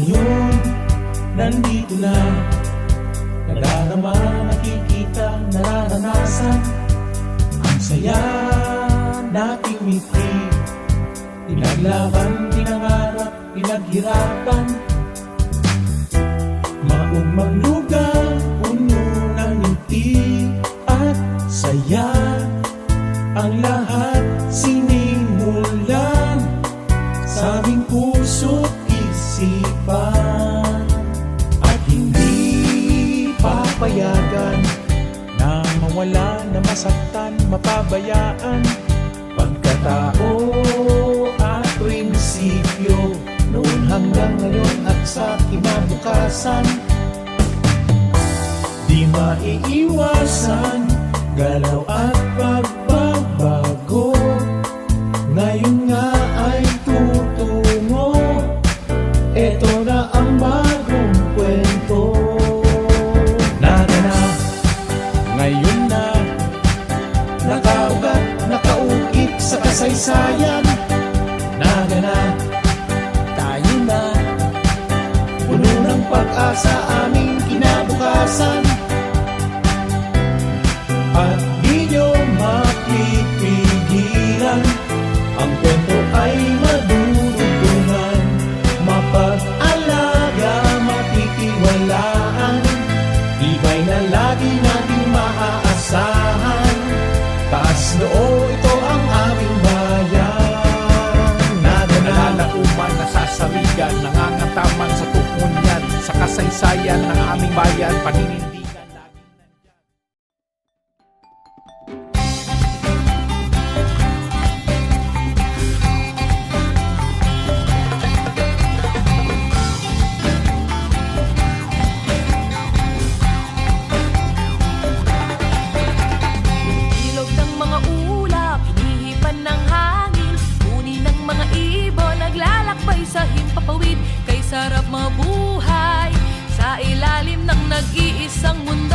ngayon, nandito na. Nadarama, nakikita, nararanasan. Ang saya nating mitri. Pinaglaban, pinangarap, pinaghirapan. Maugmang lugar, puno ng ngiti at saya. Ang lahat sinimulan sa aming puso't isipan. At hindi papayagan na mawala, na masaktan, mapabayaan. Pagkatao at prinsipyo, noon hanggang ngayon at sa kinabukasan. Di maiiwasan, galaw at pagbabago. Ngayon nga ay tutungo, eto na ang bagong kwento. Nana, ngayon na, nakaugat, nakaukit sa kasaysayan. Nana na, tayo na, puno ng pag-asa aming kinabukasan. At di nyo mapipigilan, ang kwento ay madudugtungan. Mapag-alaga, matitiwalaan, tibay na lagi nating maaasahan. Taas noo, ito ang aming bayan. Nalalauman, nasasawigan, nangangataman sa tukunyan, sa kasaysayan ng aming bayan, paninindigan laging nandyan. Ilog ng mga ulap, hinihipan ng hangin. Uni ng mga ibon, naglalakbay sa himpapawid. Kay sarap mabuhay sa ilalim ng nag-iisang mundo.